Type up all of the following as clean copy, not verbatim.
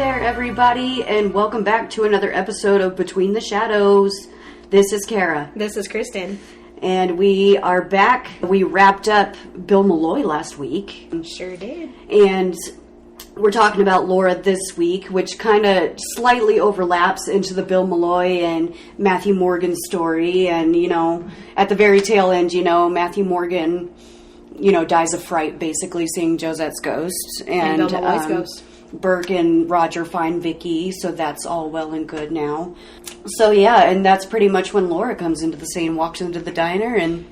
there, everybody, and welcome back to another episode of Between the Shadows. This is Kara. This is Kristen. And we are back. We wrapped up Bill Malloy last week. Sure did. And we're talking about Laura this week, which kind of slightly overlaps into the Bill Malloy and Matthew Morgan story. And, you know, at the very tail end, you know, Matthew Morgan, you know, dies of fright, basically, seeing Josette's ghost. And Bill Malloy's ghost. Burke and Roger find Vicky, so that's all well and good now. So, yeah, and that's pretty much when Laura comes into the scene, walks into the diner, and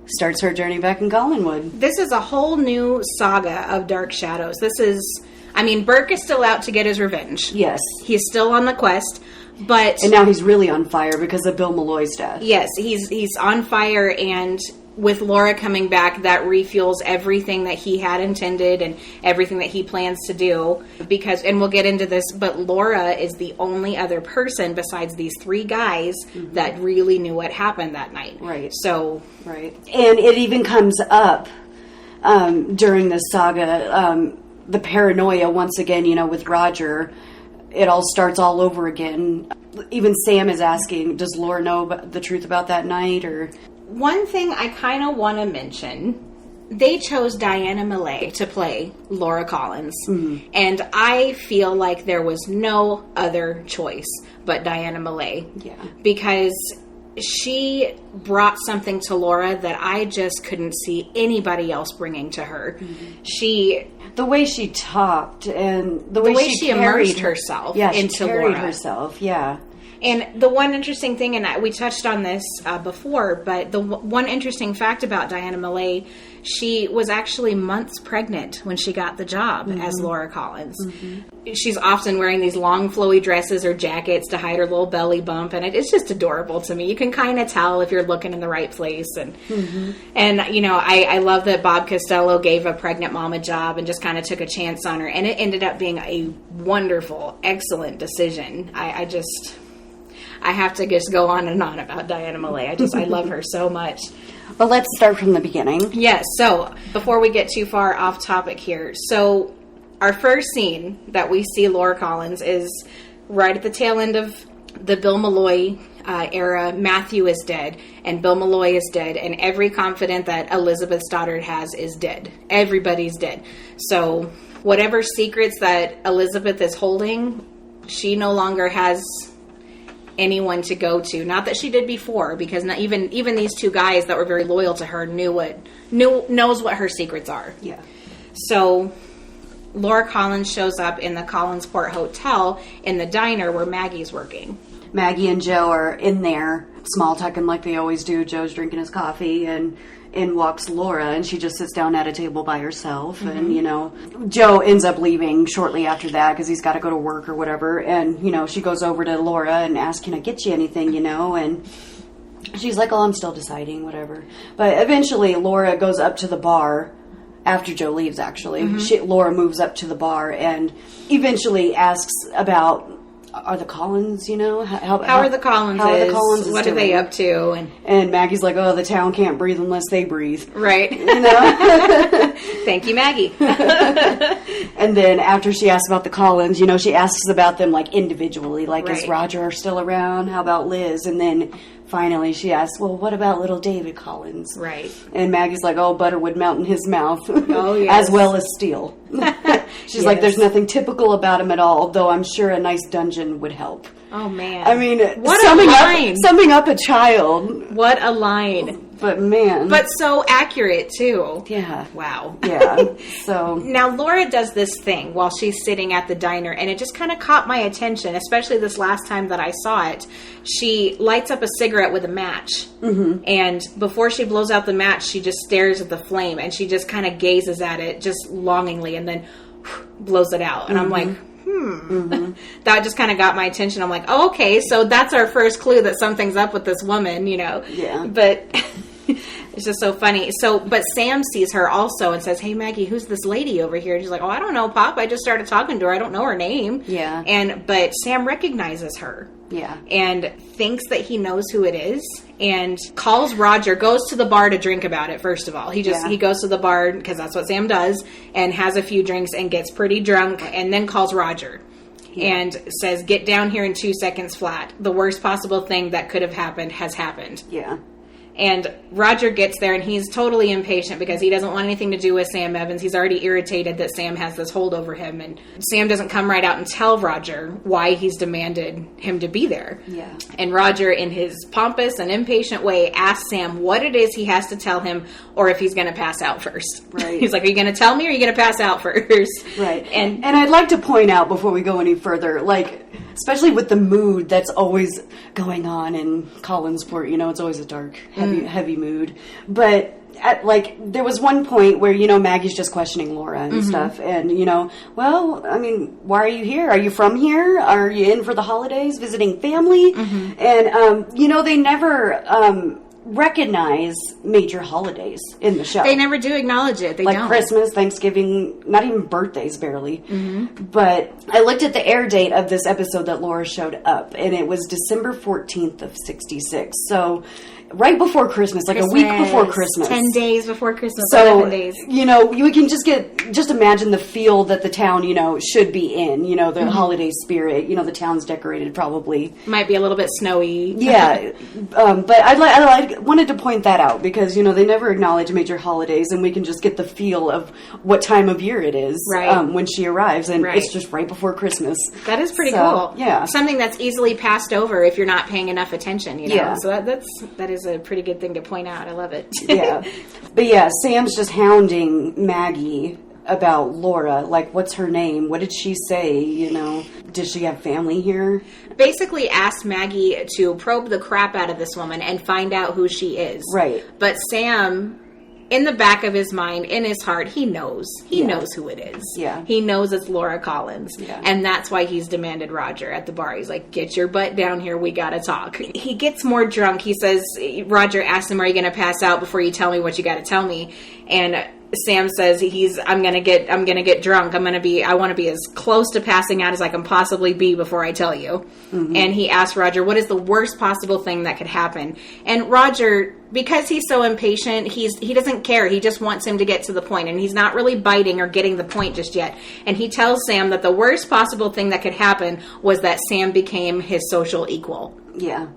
starts her journey back in Collinwood. This is a whole new saga of Dark Shadows. This is, I mean, Burke is still out to get his revenge. Yes. He's still on the quest, but... And now he's really on fire because of Bill Malloy's death. Yes, he's on fire, and with Laura coming back, that refuels everything that he had intended and everything that he plans to do. Because, and we'll get into this, but Laura is the only other person besides these three guys that really knew what happened that night. Right. So... Right. And it even comes up during this saga, the paranoia, once again, you know, with Roger. It all starts all over again. Even Sam is asking, does Laura know the truth about that night? Or one thing I kind of want to mention, they chose Diana Malay to play Laura Collins. Mm-hmm. And I feel like there was no other choice but Diana Malay. Yeah. Because she brought something to Laura that I just couldn't see anybody else bringing to her. Mm-hmm. The way she talked and the way she immersed herself into Laura. Herself, yeah. And the one interesting thing, and we touched on this before, but the one interesting fact about Diana Malay, she was actually months pregnant when she got the job as Laura Collins. Mm-hmm. She's often wearing these long flowy dresses or jackets to hide her little belly bump, and it's just adorable to me. You can kind of tell if you're looking in the right place. And, and you know, I love that Bob Costello gave a pregnant mom a job and just kind of took a chance on her, and it ended up being a wonderful, excellent decision. I have to just go on and on about Diana Malay. I love her so much. Well, let's start from the beginning. Yes, so before we get too far off topic here. So our first scene that we see Laura Collins is right at the tail end of the Bill Malloy era. Matthew is dead, and Bill Malloy is dead, and every confidant that Elizabeth Stoddard has is dead. Everybody's dead. So whatever secrets that Elizabeth is holding, she no longer has anyone to go to. Not that she did before, because not even these two guys that were very loyal to her knows what her secrets are. Yeah. So Laura Collins shows up in the Collinsport Hotel in the diner where Maggie's working. Maggie and Joe are in there, small talking like they always do. Joe's drinking his coffee, and in walks Laura, and she just sits down at a table by herself. And, you know, Joe ends up leaving shortly after that because he's got to go to work or whatever. And, you know, she goes over to Laura and asks, can I get you anything, you know? And she's like, oh, I'm still deciding, whatever. But eventually Laura goes up to the bar after Joe leaves, actually. Laura moves up to the bar and eventually asks about, are the Collins, you know? How are the Collins? What are they up to? And Maggie's like, oh, the town can't breathe unless they breathe. Right. You know? Thank you, Maggie. And then after she asks about the Collins, you know, she asks about them, like, individually. Like, is Roger still around? How about Liz? And then finally she asks, well, what about little David Collins? Right. And Maggie's like, oh, butter would melt in his mouth. Oh, yes. As well as steel. She's like, there's nothing typical about him at all, though I'm sure a nice dungeon would help. Oh, man. I mean, what a line. Summing up a child. What a line. But, man. But so accurate, too. Yeah. Wow. Yeah. So. Now, Laura does this thing while she's sitting at the diner, and it just kind of caught my attention, especially this last time that I saw it. She lights up a cigarette with a match, and before she blows out the match, she just stares at the flame, and she just kind of gazes at it just longingly, and then blows it out. And I'm like, that just kind of got my attention. I'm like, oh, okay, so that's our first clue that something's up with this woman, you know. Yeah. But it's just so funny. So, but Sam sees her also and says, hey, Maggie, who's this lady over here? And she's like, oh, I don't know, Pop. I just started talking to her. I don't know her name. Yeah. But Sam recognizes her. Yeah. And thinks that he knows who it is and calls Roger, goes to the bar to drink about it, first of all. He goes to the bar because that's what Sam does and has a few drinks and gets pretty drunk and then calls Roger. and says, "Get down here in 2 seconds flat. The worst possible thing that could have happened has happened." Yeah. And Roger gets there, and he's totally impatient because he doesn't want anything to do with Sam Evans. He's already irritated that Sam has this hold over him. And Sam doesn't come right out and tell Roger why he's demanded him to be there. Yeah. And Roger, in his pompous and impatient way, asks Sam what it is he has to tell him or if he's going to pass out first. Right. He's like, "Are you going to tell me or are you going to pass out first?" Right. And I'd like to point out before we go any further, like, especially with the mood that's always going on in Collinsport, it's always a dark, heavy mood. But there was one point where, Maggie's just questioning Laura and stuff. And, well, I mean, why are you here? Are you from here? Are you in for the holidays, visiting family? And, they never recognize major holidays in the show. They never do acknowledge it. They don't. Christmas, Thanksgiving, not even birthdays, barely. But I looked at the air date of this episode that Laura showed up, and it was December 14th of 66. So right before Christmas, like a week before Christmas. 10 days before Christmas, so, 11 days. You can just imagine the feel that the town, should be in, the holiday spirit. The town's decorated probably. Might be a little bit snowy. Yeah. But I wanted to point that out because, they never acknowledge major holidays, and we can just get the feel of what time of year it is when she arrives, and it's just right before Christmas. That is pretty cool. Yeah. Something that's easily passed over if you're not paying enough attention, Yeah. So that is a pretty good thing to point out. I love it. Yeah. But yeah, Sam's just hounding Maggie about Laura. Like, what's her name? What did she say? Does she have family here? Basically asked Maggie to probe the crap out of this woman and find out who she is. Right. But Sam, in the back of his mind, in his heart, he knows. He knows who it is. Yeah. He knows it's Laura Collins. Yeah. And that's why he's demanded Roger at the bar. He's like, "Get your butt down here. We got to talk." He gets more drunk. He says, Roger asks him, "Are you going to pass out before you tell me what you got to tell me?" And Sam says I'm gonna get drunk. I want to be as close to passing out as I can possibly be before I tell you. And he asks Roger, what is the worst possible thing that could happen? And Roger, because he's so impatient, he doesn't care. He just wants him to get to the point, and he's not really biting or getting the point just yet. And he tells Sam that the worst possible thing that could happen was that Sam became his social equal. Yeah.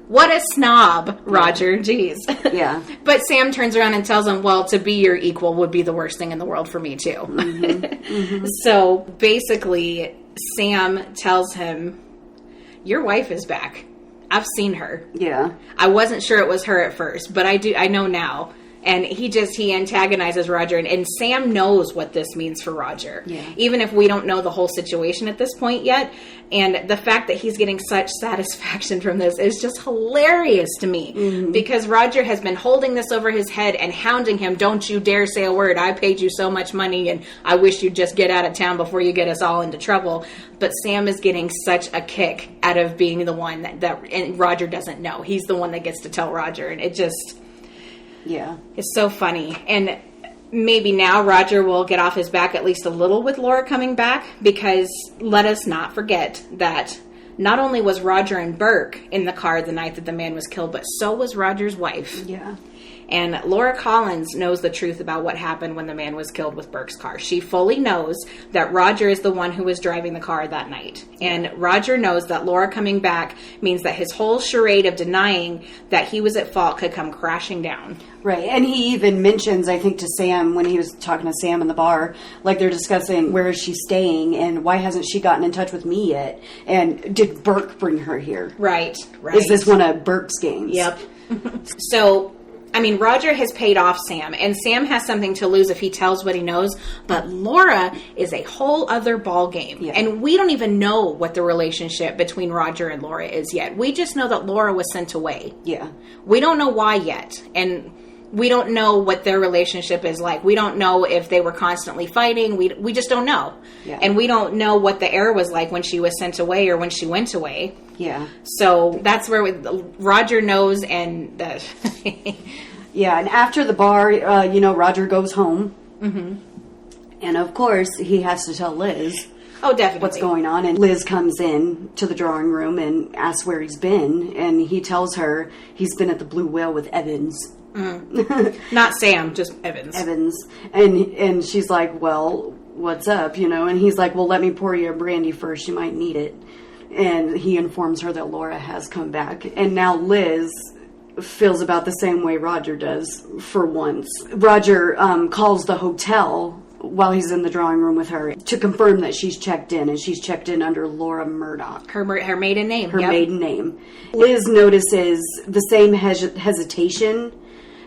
What a snob, Roger. Jeez. Yeah. But Sam turns around and tells him, well, to be your equal would be the worst thing in the world for me, too. So basically, Sam tells him, your wife is back. I've seen her. Yeah. I wasn't sure it was her at first, but I know now. And he antagonizes Roger, and Sam knows what this means for Roger. Yeah. Even if we don't know the whole situation at this point yet. And the fact that he's getting such satisfaction from this is just hilarious to me. Because Roger has been holding this over his head and hounding him, "Don't you dare say a word. I paid you so much money, and I wish you'd just get out of town before you get us all into trouble." But Sam is getting such a kick out of being the one that and Roger doesn't know. He's the one that gets to tell Roger, and it just... Yeah. It's so funny. And maybe now Roger will get off his back at least a little with Laura coming back, because let us not forget that not only was Roger and Burke in the car the night that the man was killed, but so was Roger's wife. Yeah. And Laura Collins knows the truth about what happened when the man was killed with Burke's car. She fully knows that Roger is the one who was driving the car that night. And Roger knows that Laura coming back means that his whole charade of denying that he was at fault could come crashing down. Right. And he even mentions, I think, to Sam, when he was talking to Sam in the bar, like they're discussing where is she staying and why hasn't she gotten in touch with me yet? And did Burke bring her here? Right. Is this one of Burke's games? Yep. So... I mean, Roger has paid off Sam, and Sam has something to lose if he tells what he knows, but Laura is a whole other ball game. Yeah. And we don't even know what the relationship between Roger and Laura is yet. We just know that Laura was sent away. Yeah. We don't know why yet, and we don't know what their relationship is like. We don't know if they were constantly fighting. We just don't know. Yeah. And we don't know what the air was like when she was sent away or when she went away. Yeah. So that's where Roger knows, and yeah, and after the bar, Roger goes home. And of course, he has to tell Liz oh, definitely what's going on. And Liz comes in to the drawing room and asks where he's been. And he tells her he's been at the Blue Whale with Evans. Not Sam, just Evans. Evans. And she's like, well, what's up, and he's like, well, let me pour you a brandy first, you might need it. And he informs her that Laura has come back. And now Liz feels about the same way Roger does for once. Roger calls the hotel while he's in the drawing room with her to confirm that she's checked in, and she's checked in under Laura Murdoch. Her maiden name. Her maiden name. Liz notices the same hesitation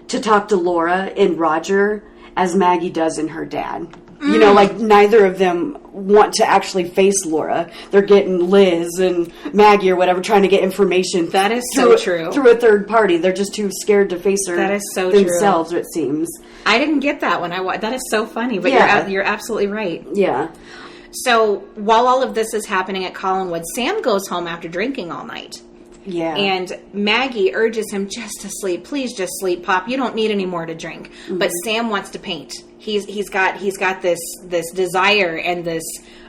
to talk to Laura in Roger as Maggie does in her dad. Like neither of them want to actually face Laura. They're getting Liz and Maggie or whatever trying to get information. That is so true. Through a third party. They're just too scared to face her that is so themselves, true. It seems. I didn't get that when I watched. That is so funny, but you're absolutely right. Yeah. So while all of this is happening at Collinwood, Sam goes home after drinking all night. Yeah. And Maggie urges him just to sleep. Please just sleep, Pop. You don't need any more to drink. Mm-hmm. But Sam wants to paint. He's got this desire and this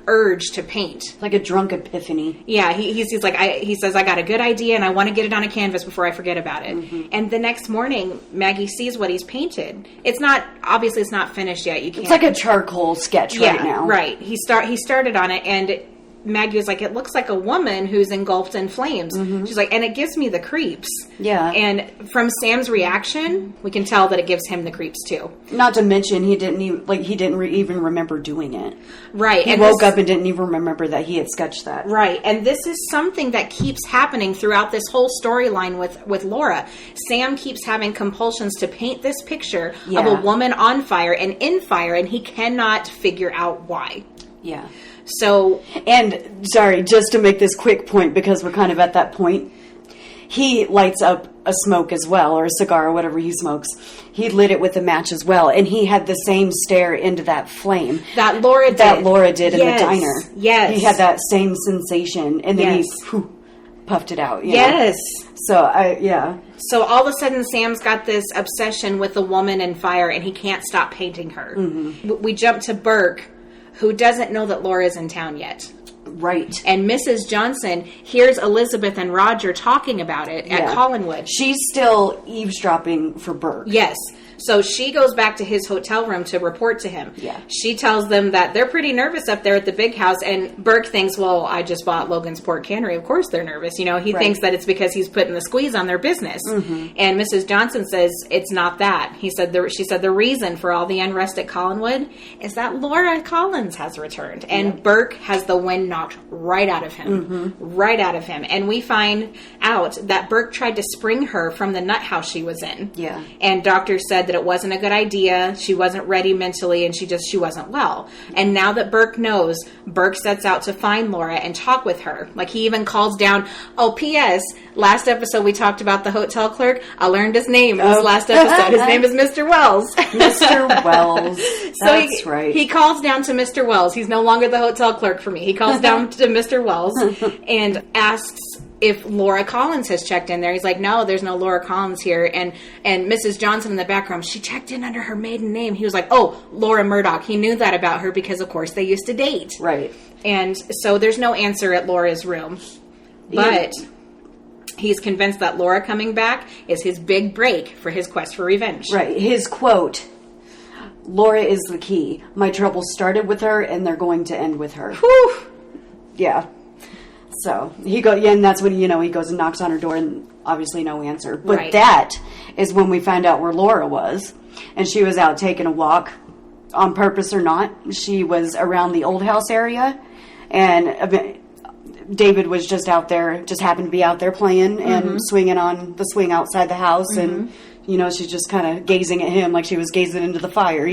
urge to paint. Like a drunk epiphany. Yeah, he says, I got a good idea and I want to get it on a canvas before I forget about it. Mm-hmm. And the next morning, Maggie sees what he's painted. It's not finished yet. You can't. It's like a charcoal sketch right now. Right. He started on it, and Maggie was like, it looks like a woman who's engulfed in flames. Mm-hmm. She's like, and it gives me the creeps. Yeah. And from Sam's reaction, we can tell that it gives him the creeps too. Not to mention, he didn't even remember doing it. Right. He woke up and didn't even remember that he had sketched that. Right. And this is something that keeps happening throughout this whole storyline with Laura. Sam keeps having compulsions to paint this picture of a woman on fire and in fire, and he cannot figure out why. Yeah. So, and sorry, just to make this quick point, because we're kind of at that point, he lights up a smoke as well, or a cigar, or whatever he smokes. He lit it with a match as well, and he had the same stare into that flame that Laura did in the diner. Yes, he had that same sensation, and then he puffed it out. Yes. So So all of a sudden, Sam's got this obsession with the woman in fire, and he can't stop painting her. Mm-hmm. We jump to Burke, who doesn't know that Laura's in town yet. Right. And Mrs. Johnson hears Elizabeth and Roger talking about it at Collinwood. She's still eavesdropping for Burke. Yes. So she goes back to his hotel room to report to him. Yeah. She tells them that they're pretty nervous up there at the big house, and Burke thinks, well, I just bought Logansport Cannery. Of course they're nervous. He thinks that it's because he's putting the squeeze on their business. Mm-hmm. And Mrs. Johnson says it's not that. She said the reason for all the unrest at Collinwood is that Laura Collins has returned, and Burke has the wind knocked right out of him. Mm-hmm. Right out of him. And we find out that Burke tried to spring her from the nut house she was in. Yeah. And doctors said that it wasn't a good idea. She wasn't ready mentally, and she wasn't well. And now that Burke knows, Burke sets out to find Laura and talk with her. Like, he even calls down, P.S. Last episode we talked about the hotel clerk. I learned his name in this last episode. His name is Mr. Wells. Mr. Wells. That's right. He calls down to Mr. Wells. He's no longer the hotel clerk for me. He calls down to Mr. Wells and asks if Laura Collins has checked in there. He's like, no, there's no Laura Collins here. And Mrs. Johnson in the background, she checked in under her maiden name. He was like, Laura Murdoch. He knew that about her because, of course, they used to date. Right. And so there's no answer at Laura's room. But he's convinced that Laura coming back is his big break for his quest for revenge. Right. His quote, Laura is the key. My trouble started with her, and they're going to end with her. Whew. Yeah. So and that's when he goes and knocks on her door, and obviously no answer. But that is when we found out where Laura was, and she was out taking a walk, on purpose or not. She was around the old house area, and David was just out there, just happened to be out there playing and swinging on the swing outside the house, and she's just kind of gazing at him like she was gazing into the fire,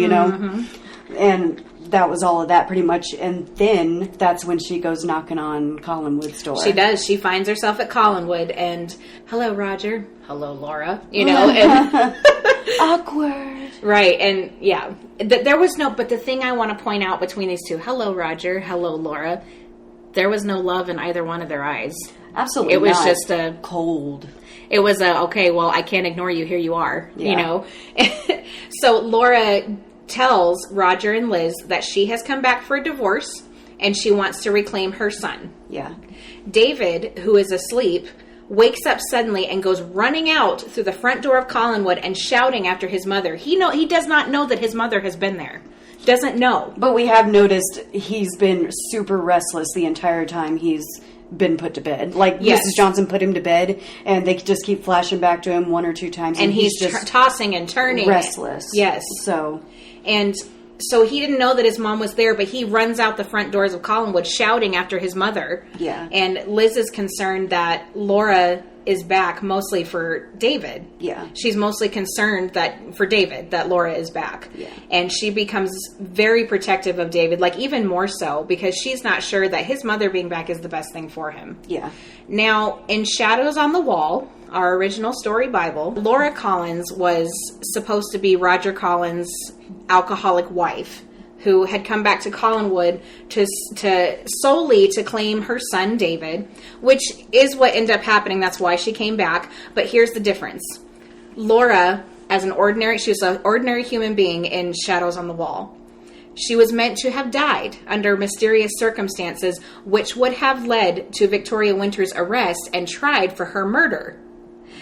and that was all of that pretty much. And then that's when she goes knocking on Collinwood's door. She does. She finds herself at Collinwood, and hello, Roger. Hello, Laura. And awkward. Right. And there was but the thing I want to point out between these two, hello, Roger. Hello, Laura. There was no love in either one of their eyes. Absolutely. It was not. just a cold. It was okay, well, I can't ignore you. Here you are. So Laura tells Roger and Liz that she has come back for a divorce and she wants to reclaim her son. Yeah. David, who is asleep, wakes up suddenly and goes running out through the front door of Collinwood and shouting after his mother. He does not know that his mother has been there. doesn't know. But we have noticed he's been super restless the entire time he's been put to bed. Like, Yes. Mrs. Johnson put him to bed, and they just keep flashing back to him 1 or 2 times. And he's just tossing and turning. restless. Yes. So, And so he didn't know that his mom was there, but he runs out the front doors of Collinwood shouting after his mother. Yeah. And Liz is concerned that Laura is back mostly for David. Yeah. She's mostly concerned that for David, that Laura is back. Yeah. And she becomes very protective of David, like even more so, because she's not sure that his mother being back is the best thing for him. yeah. Now, in Shadows on the Wall, our original story Bible, Laura Collins was supposed to be Roger Collins' alcoholic wife, who had come back to Collinwood to solely to claim her son David, which is what ended up happening. That's why she came back. But here's the difference: Laura, as she was an ordinary human being in Shadows on the Wall. She was meant to have died under mysterious circumstances, which would have led to Victoria Winter's arrest and tried for her murder.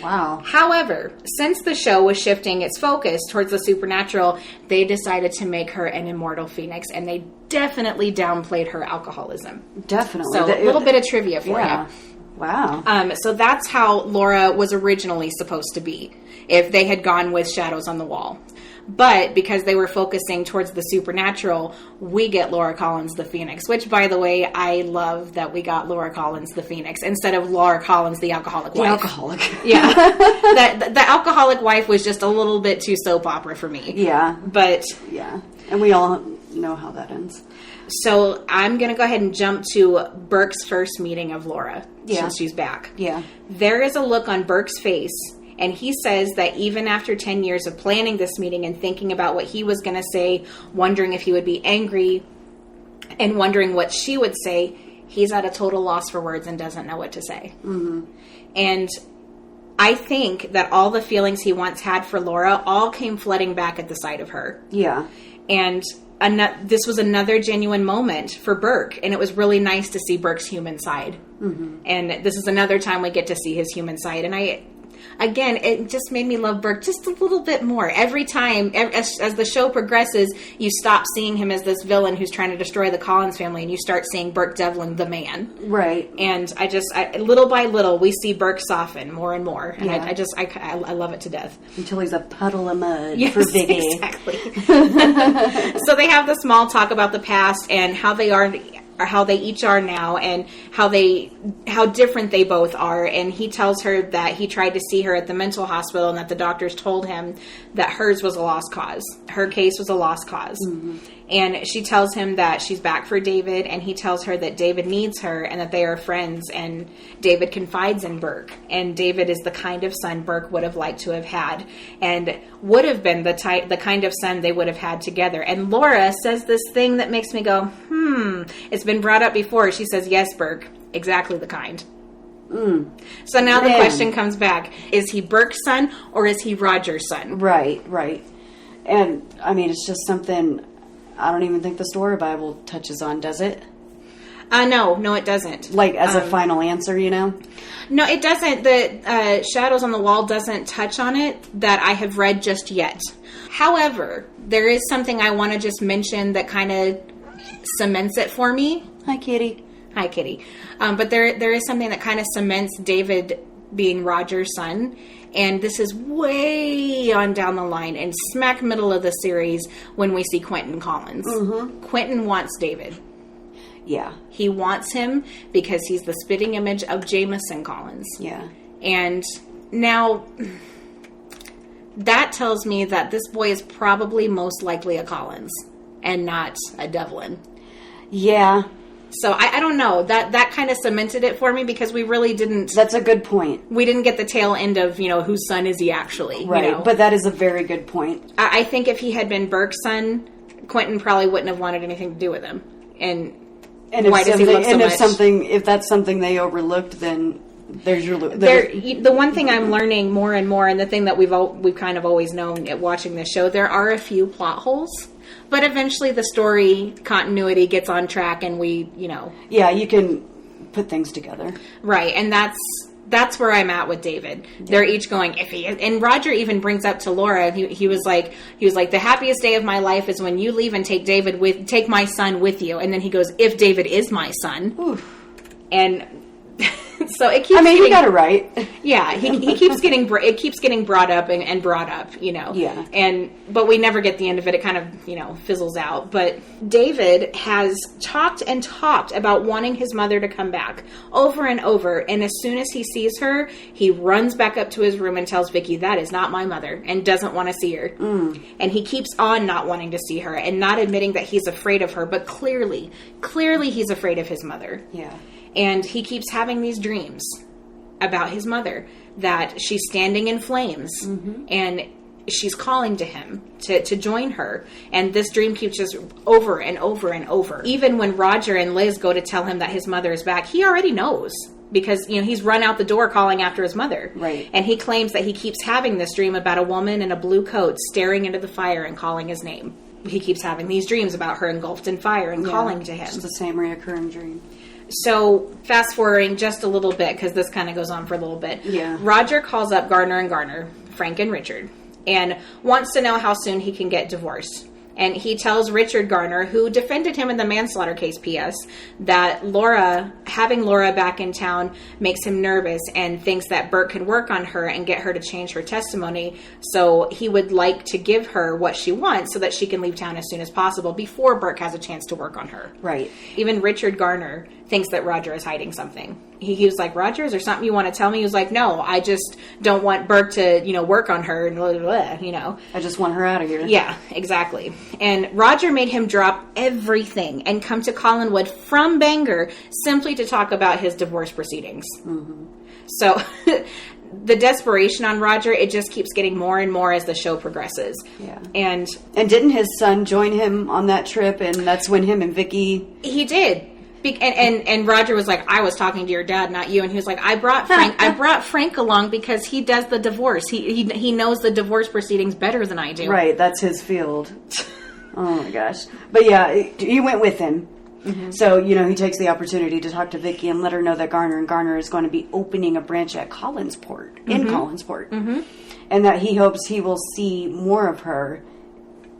Wow. However, since the show was shifting its focus towards the supernatural, they decided to make her an immortal phoenix, and they definitely downplayed her alcoholism. Definitely. So a little bit of trivia for you. Wow. So that's how Laura was originally supposed to be, if they had gone with Shadows on the Wall. But because they were focusing towards the supernatural, we get Laura Collins the Phoenix, which, by the way, I love that we got Laura Collins the Phoenix instead of Laura Collins the alcoholic wife. The alcoholic. Yeah. The alcoholic wife was just a little bit too soap opera for me. Yeah. But Yeah. And we all know how that ends. so I'm going to go ahead and jump to Burke's first meeting of Laura since she's back. Yeah. There is a look on Burke's face, and he says that even after 10 years of planning this meeting and thinking about what he was going to say, wondering if he would be angry, and wondering what she would say, he's at a total loss for words and doesn't know what to say. Mm-hmm. And I think that all the feelings he once had for Laura all came flooding back at the sight of her. Yeah. And this was another genuine moment for Burke, and it was really nice to see Burke's human side. Mm-hmm. And this is another time we get to see his human side. And again, it just made me love Burke just a little bit more. Every time, as the show progresses, you stop seeing him as this villain who's trying to destroy the Collins family, and you start seeing Burke Devlin, the man. Right. And little by little, we see Burke soften more and more. And Yeah. I love it to death. Until he's a puddle of mud Yes, for Biggie. exactly. So they have the small talk about the past and how they are, or how they each are now, and how different they both are. And he tells her that he tried to see her at the mental hospital and that the doctors told him that hers was a lost cause. Her case was a lost cause. Mm-hmm. And she tells him that she's back for David, and he tells her that David needs her and that they are friends, and David confides in Burke. And David is the kind of son Burke would have liked to have had, and would have been the kind of son they would have had together. And Laura says this thing that makes me go, it's been brought up before. She says, yes, Burke, exactly the kind. So now the question comes back, is he Burke's son or is he Roger's son? Right. And, I mean, it's just something I don't even think the story Bible touches on, does it? No, it doesn't. Like, as a final answer, you know? No, it doesn't. The Shadows on the Wall doesn't touch on it that I have read just yet. However, there is something I want to just mention that kind of cements it for me. Hi, Kitty. Hi, Kitty. But there is something that kind of cements David being Roger's son. And this is way on down the line and smack middle of the series when we see Quentin Collins. Mm-hmm. Quentin wants David. Yeah. He wants him because he's the spitting image of Jameson Collins. Yeah. And now that tells me that this boy is probably most likely a Collins and not a Devlin. Yeah. So I don't know. That kind of cemented it for me because we really didn't... That's a good point. We didn't get the tail end of, whose son is he actually. Right, but that is a very good point. I think if he had been Burke's son, Quentin probably wouldn't have wanted anything to do with him. And why does he look so much? If that's something they overlooked, then there's your... The one thing I'm learning more and more, and the thing that we've kind of always known at watching this show, there are a few plot holes. But eventually the story continuity gets on track and we. Yeah, you can put things together. Right, and that's where I'm at with David. They're each going, if he is, and Roger even brings up to Laura, he was like, the happiest day of my life is when you leave and take my son with you. And then he goes, if David is my son. Oof. And so it keeps. He got it right. Yeah, he keeps getting brought up and brought up, Yeah. But we never get the end of it. It kind of fizzles out. But David has talked and talked about wanting his mother to come back over and over. And as soon as he sees her, he runs back up to his room and tells Vicky, "That is not my mother," and doesn't want to see her. And he keeps on not wanting to see her and not admitting that he's afraid of her. But clearly he's afraid of his mother. Yeah. And he keeps having these dreams about his mother, that she's standing in flames and she's calling to him to join her. And this dream keeps just over and over and over. Even when Roger and Liz go to tell him that his mother is back, he already knows because, he's run out the door calling after his mother. Right. And he claims that he keeps having this dream about a woman in a blue coat staring into the fire and calling his name. He keeps having these dreams about her engulfed in fire and calling to him. It's the same reoccurring dream. So, fast forwarding just a little bit, because this kind of goes on for a little bit. Yeah. Roger calls up Garner and Garner, Frank and Richard, and wants to know how soon he can get divorced. And he tells Richard Garner, who defended him in the manslaughter case, P.S., that having Laura back in town makes him nervous and thinks that Burke can work on her and get her to change her testimony. So he would like to give her what she wants so that she can leave town as soon as possible before Burke has a chance to work on her. Right. Even Richard Garner thinks that Roger is hiding something. He was like, "Roger, is there something you want to tell me?" He was like, "No, I just don't want Burke to, work on her and blah, blah, blah, I just want her out of here." Yeah, exactly. And Roger made him drop everything and come to Collinwood from Bangor simply to talk about his divorce proceedings. Mm-hmm. So the desperation on Roger, it just keeps getting more and more as the show progresses. Yeah. And didn't his son join him on that trip? And that's when him and Vicky... He did. And Roger was like, "I was talking to your dad, not you." And he was like, I brought Frank along because he does the divorce. He knows the divorce proceedings better than I do. Right, that's his field. Oh my gosh. But yeah, he went with him. Mm-hmm. So, he takes the opportunity to talk to Vicky and let her know that Garner and Garner is going to be opening a branch at Collinsport, in Collinsport. Mm-hmm. And that he hopes he will see more of her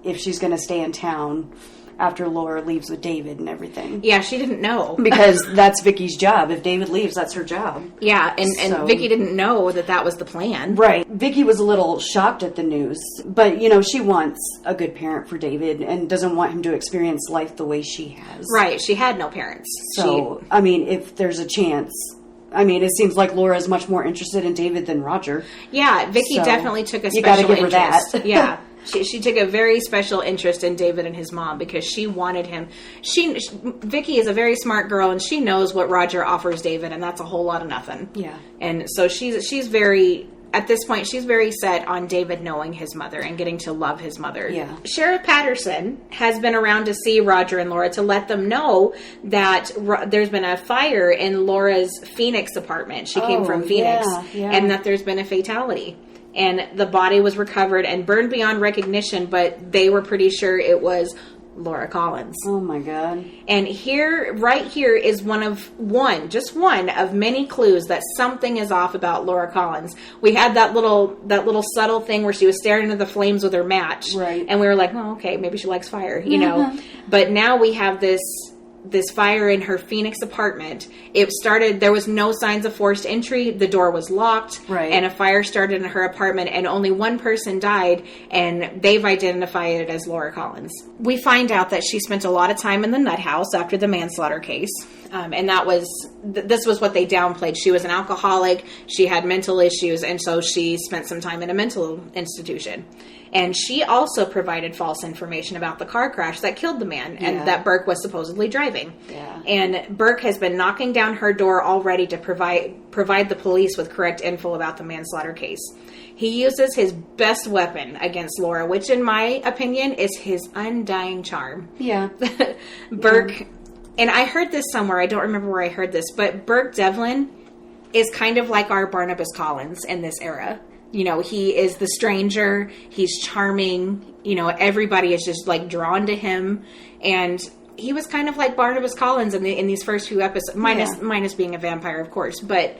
if she's going to stay in town after Laura leaves with David and everything. Yeah, she didn't know. Because that's Vicky's job. If David leaves, that's her job. Yeah, and Vicky didn't know that was the plan. Right. Vicky was a little shocked at the news. But, she wants a good parent for David and doesn't want him to experience life the way she has. Right. She had no parents. So, if there's a chance... it seems like Laura is much more interested in David than Roger. Yeah, Vicky definitely took a special interest. You gotta give her that. Yeah. She took a very special interest in David and his mom because she wanted him. Vicky is a very smart girl and she knows what Roger offers David, and that's a whole lot of nothing. Yeah. And so she's very, at this point, she's very set on David knowing his mother and getting to love his mother. Yeah. Sheriff Patterson has been around to see Roger and Laura to let them know that there's been a fire in Laura's Phoenix apartment. She came from Phoenix, and that there's been a fatality. And the body was recovered and burned beyond recognition, but they were pretty sure it was Laura Collins. Oh my God. And right here is just one of many clues that something is off about Laura Collins. We had that little subtle thing where she was staring into the flames with her match. Right. And we were like, oh, okay, maybe she likes fire, But now we have this fire in her Phoenix apartment. There was no signs of forced entry. The door was locked. Right. And a fire started in her apartment and only one person died, and they've identified it as Laura Collins. We find out that she spent a lot of time in the nut house after the manslaughter case. And this was what they downplayed. She was an alcoholic. She had mental issues. And so she spent some time in a mental institution. And she also provided false information about the car crash that killed the man and that Burke was supposedly driving. Yeah. And Burke has been knocking down her door already to provide the police with correct info about the manslaughter case. He uses his best weapon against Laura, which in my opinion is his undying charm. Yeah. Burke, and I heard this somewhere, I don't remember where I heard this, but Burke Devlin is kind of like our Barnabas Collins in this era. He is the stranger. He's charming. Everybody is just like drawn to him. And he was kind of like Barnabas Collins in these first few episodes, minus being a vampire, of course. But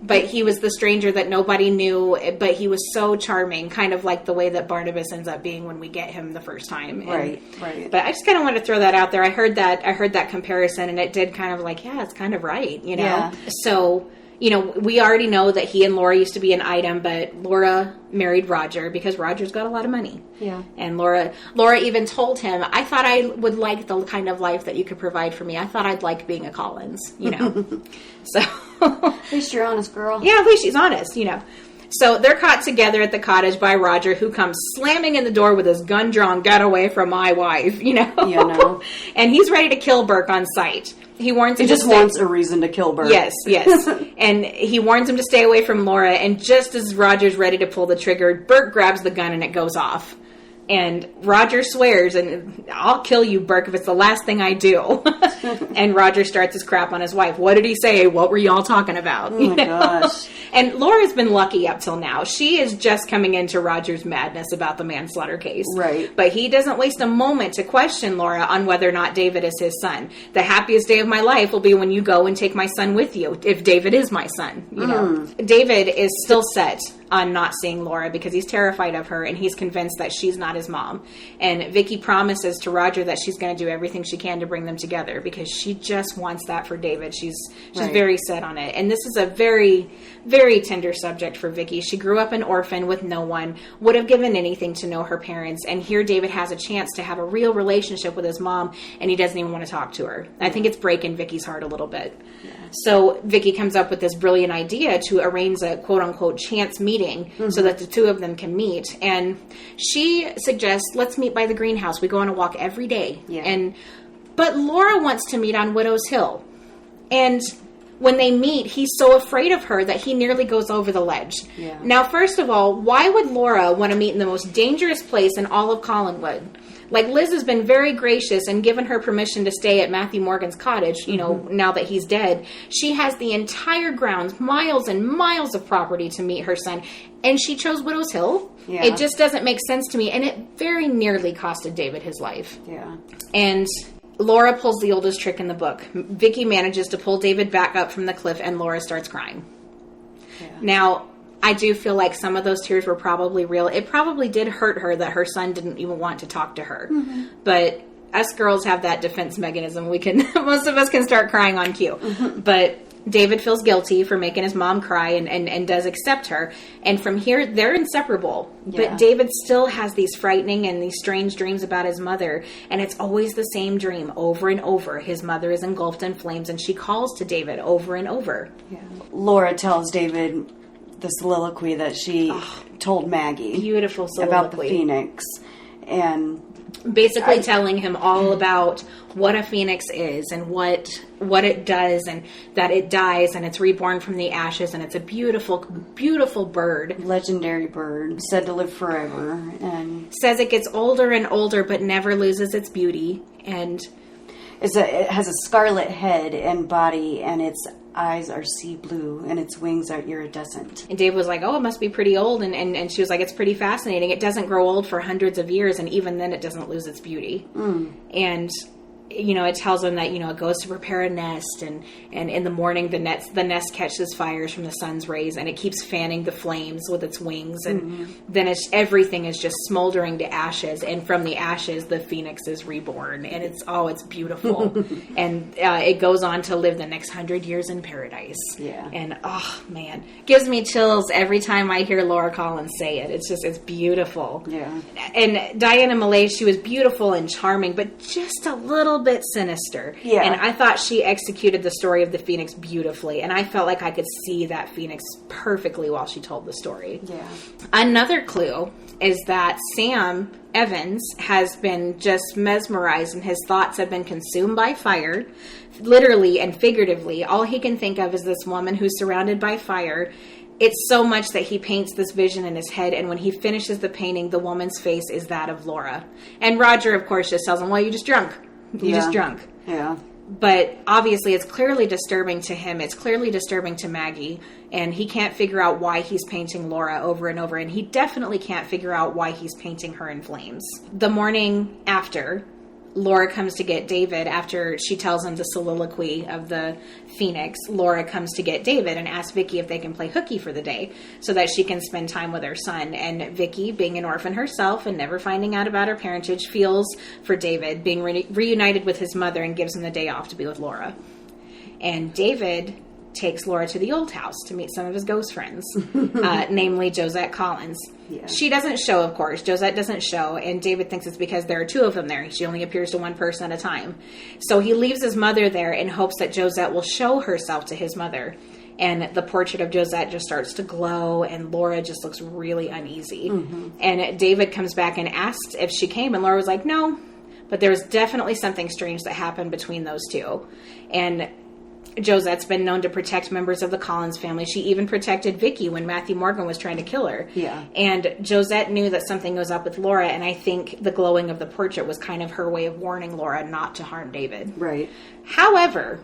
But he was the stranger that nobody knew, but he was so charming, kind of like the way that Barnabas ends up being when we get him the first time. And, right. But I just kind of wanted to throw that out there. I heard that comparison, and it did kind of like, yeah, it's kind of right, you know? Yeah. So, you know, we already know that he and Laura used to be an item, but Laura married Roger because Roger's got a lot of money. Yeah. And Laura even told him, I thought I would like the kind of life that you could provide for me. I thought I'd like being a Collins, you know? So... At least you're honest, girl. Yeah, at least she's honest, you know. So they're caught together at the cottage by Roger, who comes slamming in the door with his gun drawn, "Get away from my wife," you know. Yeah, no. And he's ready to kill Burke on sight. He warns him. He just wants a reason to kill Burke. Yes. And he warns him to stay away from Laura. And just as Roger's ready to pull the trigger, Burke grabs the gun and it goes off. And Roger swears, and I'll kill you, Burke, if it's the last thing I do. And Roger starts his crap on his wife. What did he say? What were y'all talking about? Oh, my gosh. And Laura's been lucky up till now. She is just coming into Roger's madness about the manslaughter case. Right. But he doesn't waste a moment to question Laura on whether or not David is his son. The happiest day of my life will be when you go and take my son with you, if David is my son. You know, David is still set on not seeing Laura because he's terrified of her, and he's convinced that she's not his mom. And Vicky promises to Roger that she's going to do everything she can to bring them together because she just wants that for David. She's right. very set on it. And this is a very, very tender subject for Vicky. She grew up an orphan with no one, would have given anything to know her parents, and here David has a chance to have a real relationship with his mom, and he doesn't even want to talk to her. I think it's breaking Vicky's heart a little bit. Yeah. So Vicky comes up with this brilliant idea to arrange a quote-unquote chance meeting so that the two of them can meet. And she suggests, let's meet by the greenhouse. We go on a walk every day. Yeah. But Laura wants to meet on Widow's Hill. And when they meet, he's so afraid of her that he nearly goes over the ledge. Yeah. Now, first of all, why would Laura want to meet in the most dangerous place in all of Collinwood? Like, Liz has been very gracious and given her permission to stay at Matthew Morgan's cottage, you know, now that he's dead. She has the entire grounds, miles and miles of property to meet her son. And she chose Widow's Hill. Yeah. It just doesn't make sense to me. And it very nearly costed David his life. Yeah. And Laura pulls the oldest trick in the book. Vicky manages to pull David back up from the cliff, and Laura starts crying. Yeah. Now, I do feel like some of those tears were probably real. It probably did hurt her that her son didn't even want to talk to her. But us girls have that defense mechanism. We can, most of us can start crying on cue. But David feels guilty for making his mom cry and does accept her. And from here, they're inseparable. Yeah. But David still has these frightening and these strange dreams about his mother. And it's always the same dream over and over. His mother is engulfed in flames, and she calls to David over and over. Yeah. Laura tells David the soliloquy that she told Maggie. Beautiful soliloquy. About the phoenix. And basically telling him all about what a phoenix is and what it does, and that it dies and it's reborn from the ashes, and it's a beautiful, beautiful bird. Legendary bird, said to live forever. And says it gets older and older but never loses its beauty. And it has a scarlet head and body, and its eyes are sea blue, and its wings are iridescent. And Dave was like, oh, it must be pretty old. And she was like, it's pretty fascinating. It doesn't grow old for hundreds of years, and even then it doesn't lose its beauty. And you know, it tells them that, you know, it goes to prepare a nest, and in the morning the nest catches fires from the sun's rays, and it keeps fanning the flames with its wings, and then everything is just smoldering to ashes, and from the ashes the phoenix is reborn, and it's beautiful. And it goes on to live the next 100 years in paradise. Yeah. And oh man, gives me chills every time I hear Laura Collins say it. It's beautiful. Yeah. And Diana Millay, she was beautiful and charming, but just a little bit sinister. Yeah. And I thought she executed the story of the phoenix beautifully, and I felt like I could see that phoenix perfectly while she told the story. Yeah. Another clue is that Sam Evans has been just mesmerized, and his thoughts have been consumed by fire, literally and figuratively. All he can think of is this woman who's surrounded by fire. It's so much that he paints this vision in his head, and when he finishes the painting, the woman's face is that of Laura. And Roger, of course, just tells him, well, you just drunk. You just drunk. Yeah. But obviously it's clearly disturbing to him. It's clearly disturbing to Maggie. And he can't figure out why he's painting Laura over and over. And he definitely can't figure out why he's painting her in flames. The morning after, Laura comes to get David after she tells him the soliloquy of the Phoenix. Laura comes to get David and asks Vicky if they can play hooky for the day so that she can spend time with her son. And Vicky, being an orphan herself and never finding out about her parentage, feels for David being reunited with his mother and gives him the day off to be with Laura. And David takes Laura to the old house to meet some of his ghost friends, namely Josette Collins. Yeah. She doesn't show, of course. Josette doesn't show, and David thinks it's because there are two of them there. She only appears to one person at a time. So he leaves his mother there in hopes that Josette will show herself to his mother. And the portrait of Josette just starts to glow, and Laura just looks really uneasy. Mm-hmm. And David comes back and asks if she came, and Laura was like, no. But there was definitely something strange that happened between those two. And Josette's been known to protect members of the Collins family. She even protected Vicky when Matthew Morgan was trying to kill her. Yeah. And Josette knew that something was up with Laura, and I think the glowing of the portrait was kind of her way of warning Laura not to harm David. Right. However,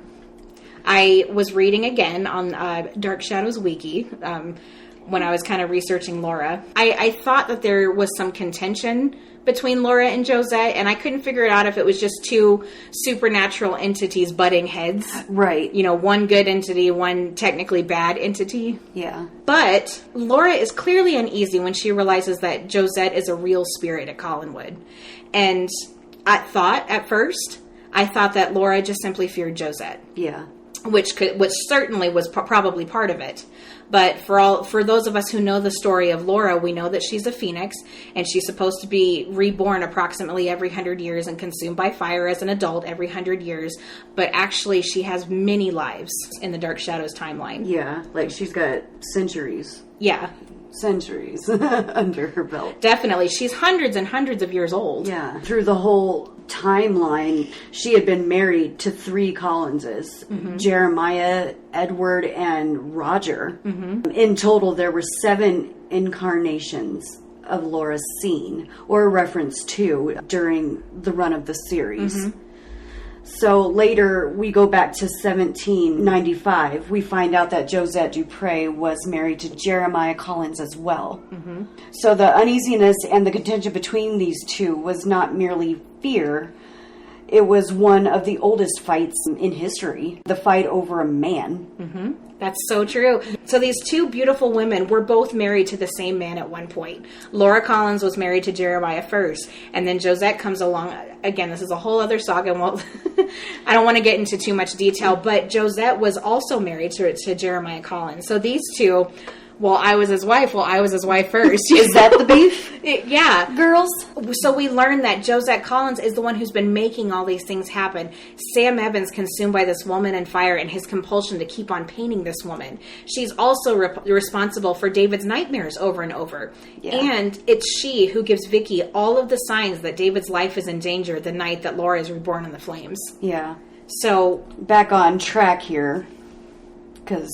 I was reading again on Dark Shadows Wiki when I was kind of researching Laura. I thought that there was some contention between Laura and Josette, and I couldn't figure it out if it was just two supernatural entities butting heads. Right. You know, one good entity, one technically bad entity. Yeah. But Laura is clearly uneasy when she realizes that Josette is a real spirit at Collinwood. And at first, I thought that Laura just simply feared Josette. Yeah. Which certainly was probably part of it. But for those of us who know the story of Laura, we know that she's a phoenix, and she's supposed to be reborn approximately every 100 years and consumed by fire as an adult every 100 years. But actually, she has many lives in the Dark Shadows timeline. Yeah, like she's got centuries. Yeah. Centuries under her belt. Definitely. She's hundreds and hundreds of years old. Yeah. Through the whole timeline, she had been married to 3 Collinses. Mm-hmm. Jeremiah, Edward, and Roger. Mm-hmm. In total, there were 7 incarnations of Laura seen, or a reference to, during the run of the series. Mm-hmm. So later, we go back to 1795. We find out that Josette Dupre was married to Jeremiah Collins as well. Mm-hmm. So the uneasiness and the contention between these two was not merely fear. It was one of the oldest fights in history. The fight over a man. Mm-hmm. That's so true. So these two beautiful women were both married to the same man at one point. Laura Collins was married to Jeremiah first, and then Josette comes along. Again, this is a whole other saga. Well, I don't want to get into too much detail, but Josette was also married to Jeremiah Collins. So these two... Well, I was his wife first. Is that the beef? Yeah. Girls? So we learned that Josette Collins is the one who's been making all these things happen. Sam Evans consumed by this woman in fire and his compulsion to keep on painting this woman. She's also responsible for David's nightmares over and over. Yeah. And it's she who gives Vicky all of the signs that David's life is in danger the night that Laura is reborn in the flames. Yeah. So... Back on track here, because...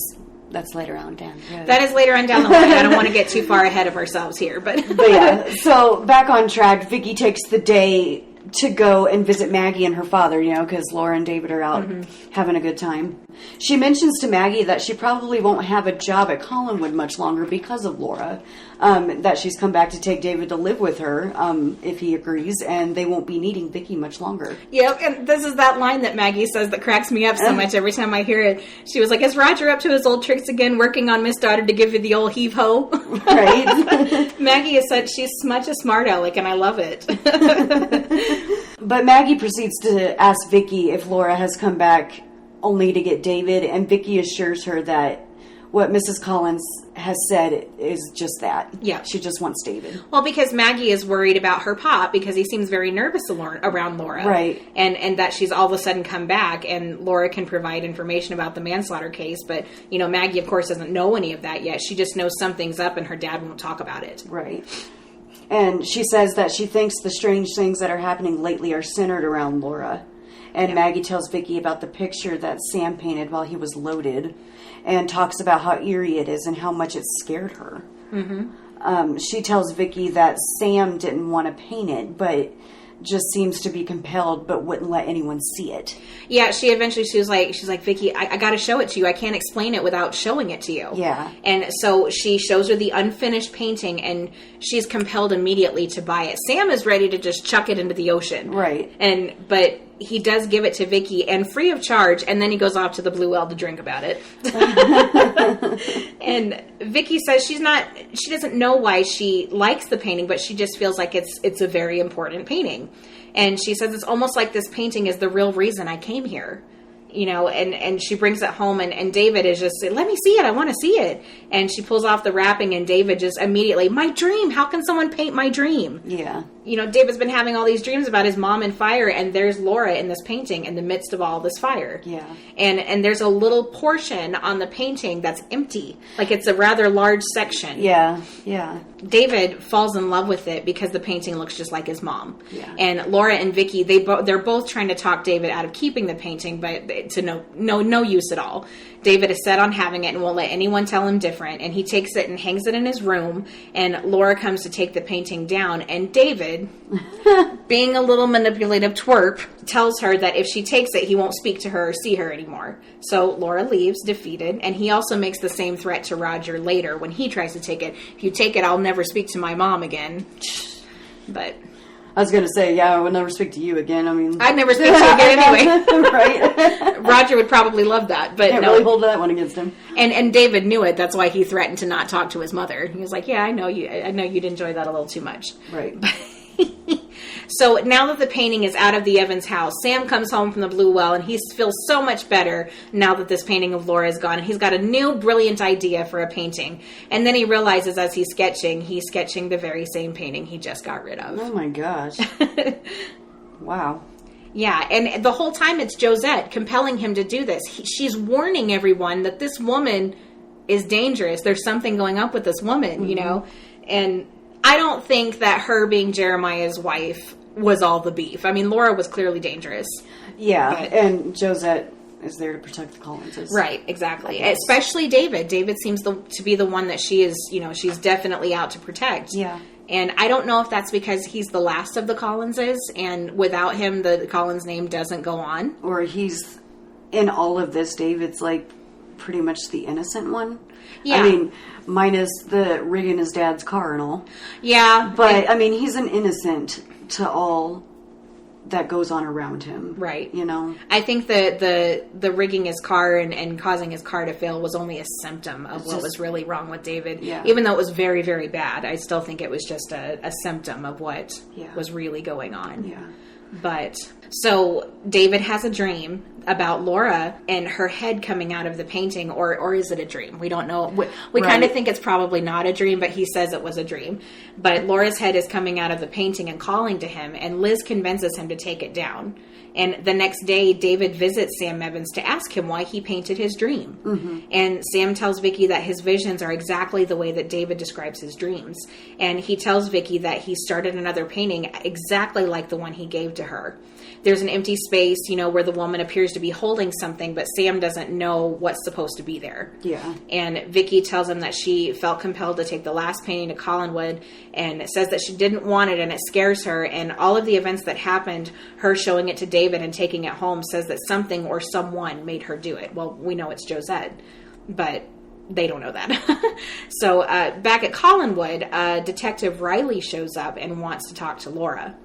That's later on down the road. That is later on down the line. I don't want to get too far ahead of ourselves here. But yeah, so back on track, Vicky takes the day to go and visit Maggie and her father, because Laura and David are out having a good time. She mentions to Maggie that she probably won't have a job at Collinwood much longer because of Laura. That she's come back to take David to live with her, if he agrees, and they won't be needing Vicky much longer. Yep, and this is that line that Maggie says that cracks me up so much every time I hear it. She was like, is Roger up to his old tricks again, working on Miss Daughter to give you the old heave-ho? Right. Maggie has said she's such a smart aleck, and I love it. But Maggie proceeds to ask Vicky if Laura has come back only to get David, and Vicky assures her that what Mrs. Collins has said is just that. Yeah. She just wants David. Well, because Maggie is worried about her pop because he seems very nervous around Laura. Right. And that she's all of a sudden come back and Laura can provide information about the manslaughter case. But, Maggie, of course, doesn't know any of that yet. She just knows something's up and her dad won't talk about it. Right. And she says that she thinks the strange things that are happening lately are centered around Laura. And Maggie tells Vicky about the picture that Sam painted while he was loaded and talks about how eerie it is and how much it scared her. Mm-hmm. She tells Vicky that Sam didn't want to paint it, but just seems to be compelled, but wouldn't let anyone see it. Yeah, she was like, Vicky, I got to show it to you. I can't explain it without showing it to you. Yeah. And so she shows her the unfinished painting, and she's compelled immediately to buy it. Sam is ready to just chuck it into the ocean. Right. But he does give it to Vicky, and free of charge, and then he goes off to the Blue Well to drink about it. And Vicky says she doesn't know why she likes the painting, but she just feels like it's a very important painting. And she says it's almost like this painting is the real reason I came here. You know, and she brings it home, and David is just saying, let me see it. I want to see it. And she pulls off the wrapping, and David just immediately, my dream. How can someone paint my dream? Yeah. You know, David's been having all these dreams about his mom and fire, and there's Laura in this painting in the midst of all this fire. Yeah. And there's a little portion on the painting that's empty. Like it's a rather large section. Yeah. Yeah. David falls in love with it because the painting looks just like his mom. Yeah. And Laura and Vicky, they're both trying to talk David out of keeping the painting, but to no use at all. David is set on having it and won't let anyone tell him different. And he takes it and hangs it in his room. And Laura comes to take the painting down. And David, being a little manipulative twerp, tells her that if she takes it, he won't speak to her or see her anymore. So Laura leaves, defeated. And he also makes the same threat to Roger later when he tries to take it. If you take it, I'll never speak to my mom again. But I was going to say, yeah, I would never speak to you again. I mean, I'd never speak to you again anyway. Right. Roger would probably love that, but Can't no. really hold that one against him. And David knew it. That's why he threatened to not talk to his mother. He was like, yeah, I know you'd enjoy that a little too much. Right. So now that the painting is out of the Evans house, Sam comes home from the Blue Well, and he feels so much better now that this painting of Laura is gone. And he's got a new brilliant idea for a painting. And then he realizes as he's sketching the very same painting he just got rid of. Oh my gosh. Wow. Yeah, and the whole time it's Josette compelling him to do this. She's warning everyone that this woman is dangerous. There's something going up with this woman, you know? And I don't think that her being Jeremiah's wife was all the beef. I mean, Laura was clearly dangerous. Yeah, but, and Josette is there to protect the Collinses. Right, exactly. Especially David. David seems to be the one that she is, you know, she's definitely out to protect. Yeah. And I don't know if that's because he's the last of the Collinses, and without him, the Collins name doesn't go on. Or he's, in all of this, David's like pretty much the innocent one. Yeah. I mean, minus the rigging his dad's car and all. Yeah. But, I mean, he's an innocent to all that goes on around him. Right. You know? I think the rigging his car and causing his car to fail was only a symptom of what was really wrong with David. Yeah. Even though it was very, very bad, I still think it was just a symptom of what was really going on. Yeah. But, so, David has a dream about Laura and her head coming out of the painting, or is it a dream? We don't know. We kind of think it's probably not a dream, but he says it was a dream. But Laura's head is coming out of the painting and calling to him, and Liz convinces him to take it down. And the next day, David visits Sam Evans to ask him why he painted his dream. Mm-hmm. And Sam tells Vicky that his visions are exactly the way that David describes his dreams. And he tells Vicky that he started another painting exactly like the one he gave to her. There's an empty space, you know, where the woman appears to be holding something, but Sam doesn't know what's supposed to be there. Yeah. And Vicky tells him that she felt compelled to take the last painting to Collinwood, and says that she didn't want it and it scares her. And all of the events that happened, her showing it to David and taking it home, says that something or someone made her do it. Well, we know it's Josette, but they don't know that. So back at Collinwood, Detective Riley shows up and wants to talk to Laura.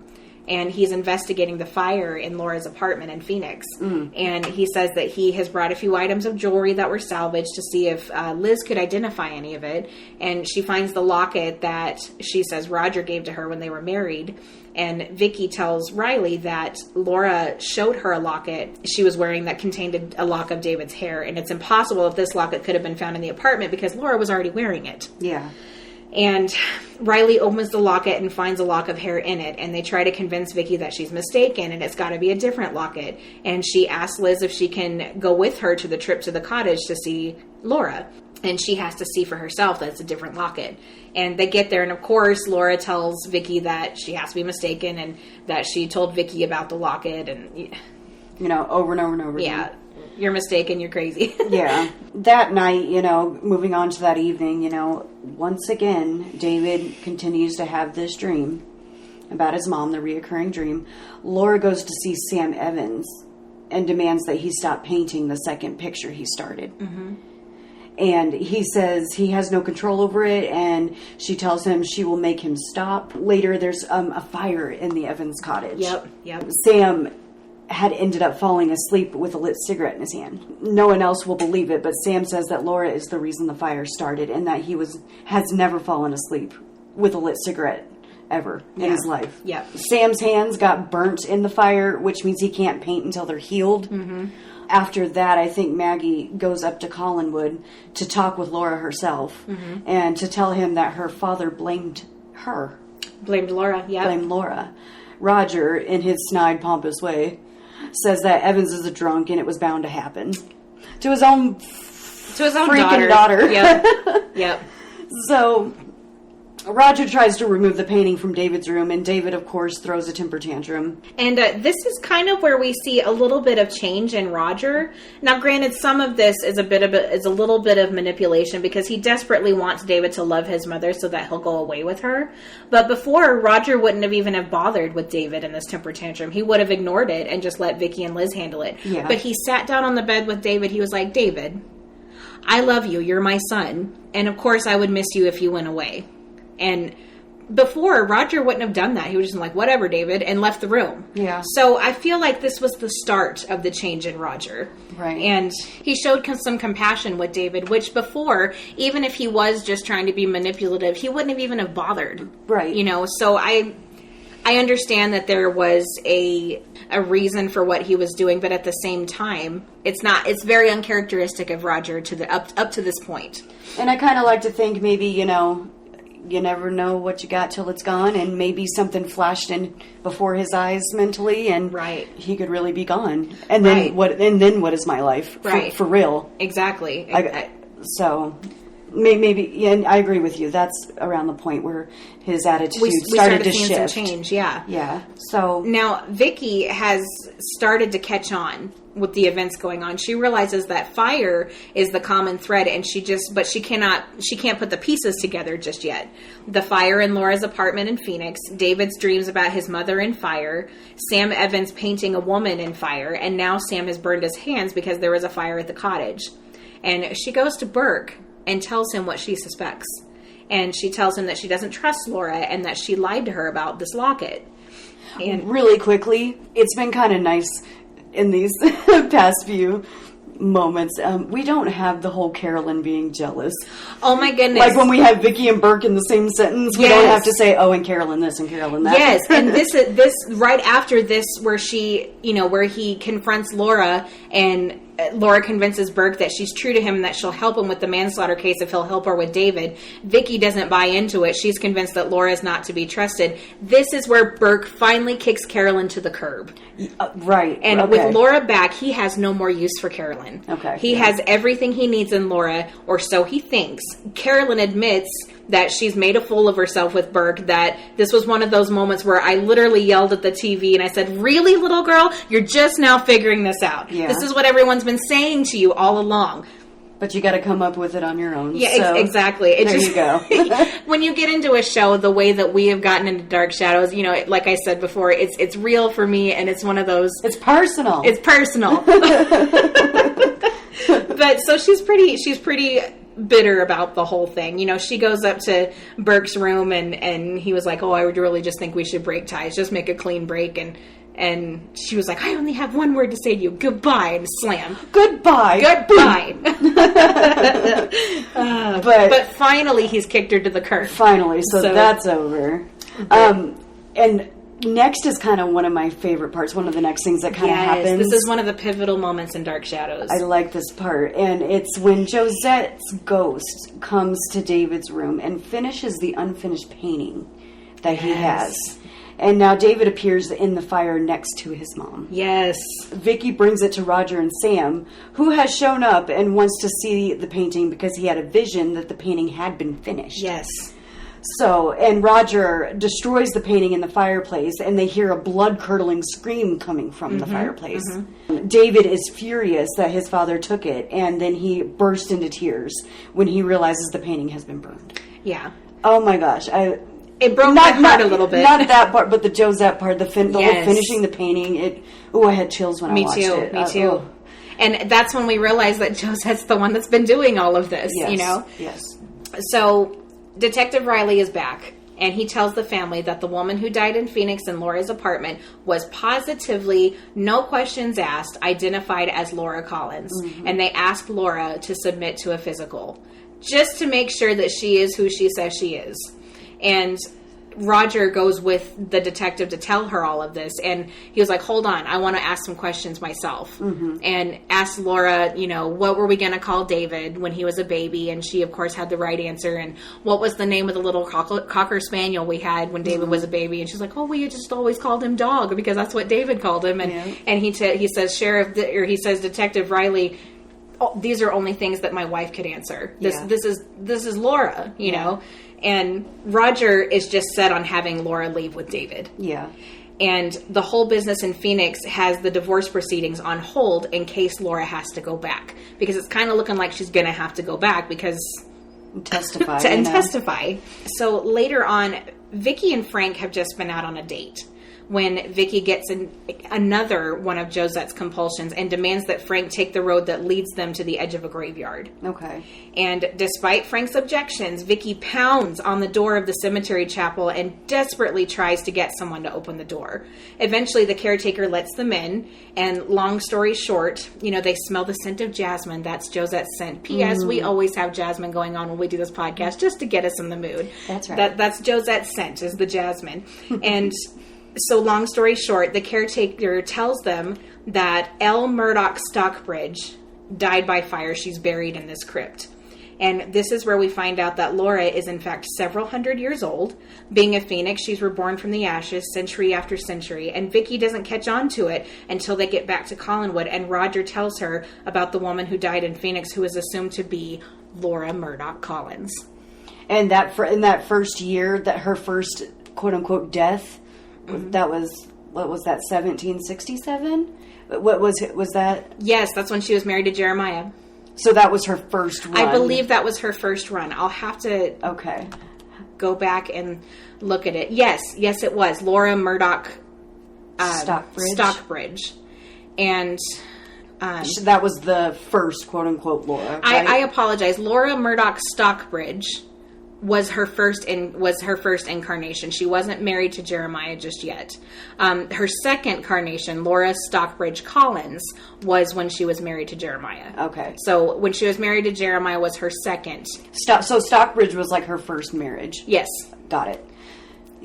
And he's investigating the fire in Laura's apartment in Phoenix. And he says that he has brought a few items of jewelry that were salvaged to see if Liz could identify any of it. And she finds the locket that she says Roger gave to her when they were married. And Vicky tells Riley that Laura showed her a locket she was wearing that contained a lock of David's hair. And it's impossible if this locket could have been found in the apartment because Laura was already wearing it. Yeah. And Riley opens the locket and finds a lock of hair in it. And they try to convince Vicky that she's mistaken and it's got to be a different locket. And she asks Liz if she can go with her to the trip to the cottage to see Laura. And she has to see for herself that it's a different locket. And they get there, and of course, Laura tells Vicky that she has to be mistaken and that she told Vicky about the locket. And, you know, over and over and over yeah, again. You're mistaken, you're crazy. Yeah. That night, you know, moving on to that evening, you know, once again, David continues to have this dream. about his mom, the reoccurring dream, Laura goes to see Sam Evans and demands that he stop painting the second picture he started. Mm-hmm. And he says he has no control over it, and she tells him she will make him stop. Later, there's a fire in the Evans cottage. Yep. Sam had ended up falling asleep with a lit cigarette in his hand. No one else will believe it, but Sam says that Laura is the reason the fire started, and that he has never fallen asleep with a lit cigarette ever in his life. Yep. Sam's hands got burnt in the fire, which means he can't paint until they're healed. Mm-hmm. After that, I think Maggie goes up to Collinwood to talk with Laura herself, and to tell him that her father blamed her. Blamed Laura, yeah. Blamed Laura. Roger, in his snide, pompous way, says that Evans is a drunk and it was bound to happen. To his own freaking daughter. Yep. So Roger tries to remove the painting from David's room, and David, of course, throws a temper tantrum. And this is kind of where we see a little bit of change in Roger. Now, granted, some of this is a little bit of manipulation, because he desperately wants David to love his mother so that he'll go away with her. But before, Roger wouldn't have even have bothered with David in this temper tantrum. He would have ignored it and just let Vicky and Liz handle it. Yeah. But he sat down on the bed with David. He was like, David, I love you. You're my son. And of course, I would miss you if you went away. And before, Roger wouldn't have done that. He was just like, whatever, David, and left the room. Yeah. So I feel like this was the start of the change in Roger. Right. And he showed some compassion with David, which before, even if he was just trying to be manipulative, he wouldn't have even have bothered. Right. You know, so I understand that there was a reason for what he was doing, but at the same time, it's very uncharacteristic of Roger up to this point. And I kind of like to think maybe, you never know what you got till it's gone, and maybe something flashed in before his eyes mentally, and he could really be gone. And then what? And then what is my life for real? Exactly. So maybe, and I agree with you. That's around the point where his attitude started to shift. Some change, yeah. Yeah. So now Vicky has started to catch on with the events going on. She realizes that fire is the common thread, and she can't put the pieces together just yet. The fire in Laura's apartment in Phoenix, David's dreams about his mother in fire, Sam Evans painting a woman in fire, and now Sam has burned his hands because there was a fire at the cottage. And she goes to Burke and tells him what she suspects. And she tells him that she doesn't trust Laura and that she lied to her about this locket. And really quickly, it's been kind of nice in these past few moments. We don't have the whole Carolyn being jealous. Oh my goodness. Like when we have Vicky and Burke in the same sentence, we don't have to say, oh, and Carolyn this and Carolyn that. Yes, and this right after this, where where he confronts Laura, and Laura convinces Burke that she's true to him and that she'll help him with the manslaughter case if he'll help her with David. Vicky doesn't buy into it. She's convinced that Laura is not to be trusted. This is where Burke finally kicks Carolyn to the curb. Right. And with Laura back, he has no more use for Carolyn. Okay. He has everything he needs in Laura, or so he thinks. Carolyn admits that she's made a fool of herself with Burke, that this was one of those moments where I literally yelled at the TV and I said, really, little girl? You're just now figuring this out. Yeah. This is what everyone's been saying to you all along. But you got to come up with it on your own. Yeah, so exactly. You go. When you get into a show, the way that we have gotten into Dark Shadows, like I said before, it's real for me, and it's one of those... It's personal. It's personal. But so she's pretty bitter about the whole thing. She goes up to Burke's room, and he was like, oh, I would really just think we should break ties, just make a clean break, and she was like, I only have one word to say to you, goodbye, and slam. Goodbye. But finally he's kicked her to the curb. Finally, so that's over. And next is kind of one of my favorite parts, one of the next things that kind of happens. This is one of the pivotal moments in Dark Shadows. I like this part, and it's when Josette's ghost comes to David's room and finishes the unfinished painting that he has. And now David appears in the fire next to his mom. Yes. Vicky brings it to Roger and Sam, who has shown up and wants to see the painting because he had a vision that the painting had been finished. Yes. So, and Roger destroys the painting in the fireplace, and they hear a blood-curdling scream coming from the fireplace. Mm-hmm. David is furious that his father took it, and then he bursts into tears when he realizes the painting has been burned. Yeah. Oh my gosh. It broke my heart a little bit. Not that part, but the Josette part, the whole Yes. finishing the painting. I had chills when I watched it. Me too. And that's when we realized that Josette's the one that's been doing all of this, Yes. you know? Yes. So, Detective Riley is back, and he tells the family that the woman who died in Phoenix in Laura's apartment was positively, no questions asked, identified as Laura Collins. Mm-hmm. And they asked Laura to submit to a physical, just to make sure that she is who she says she is. And Roger goes with the detective to tell her all of this, and he was like, hold on, I want to ask some questions myself. Mm-hmm. And asked Laura, what were we going to call David when he was a baby? And she, of course, had the right answer. And what was the name of the little cocker spaniel we had when David was a baby? And she's like, oh, we just always called him Dog, because that's what David called him. And he says, he says, Detective Riley, these are only things that my wife could answer. This is Laura, you know. And Roger is just set on having Laura leave with David. Yeah. And the whole business in Phoenix has the divorce proceedings on hold in case Laura has to go back. Because it's kind of looking like she's going to have to go back because... Testify. Testify. So later on, Vicky and Frank have just been out on a date when Vicky gets another one of Josette's compulsions and demands that Frank take the road that leads them to the edge of a graveyard. Okay. And despite Frank's objections, Vicky pounds on the door of the cemetery chapel and desperately tries to get someone to open the door. Eventually, the caretaker lets them in, and long story short, they smell the scent of jasmine. That's Josette's scent. P.S. We always have jasmine going on when we do this podcast just to get us in the mood. That's right. That's Josette's scent, is the jasmine. And... So long story short, the caretaker tells them that L. Murdoch Stockbridge died by fire. She's buried in this crypt. And this is where we find out that Laura is in fact several hundred years old. Being a phoenix, she's reborn from the ashes century after century. And Vicky doesn't catch on to it until they get back to Collinwood. And Roger tells her about the woman who died in Phoenix, who is assumed to be Laura Murdoch Collins. And in that first year, that her first quote-unquote death... Mm-hmm. That was, what was that, 1767? What was that? Yes, that's when she was married to Jeremiah. So that was her first run? I believe that was her first run. I'll have to go back and look at it. Yes, it was. Laura Murdoch Stockbridge. And... that was the first quote-unquote Laura, right? I apologize. Laura Murdoch Stockbridge was her first incarnation. She wasn't married to Jeremiah just yet. Her second incarnation, Laura Stockbridge Collins, was when she was married to Jeremiah. Okay. So when she was married to Jeremiah was her second. So Stockbridge was like her first marriage. Yes. Got it.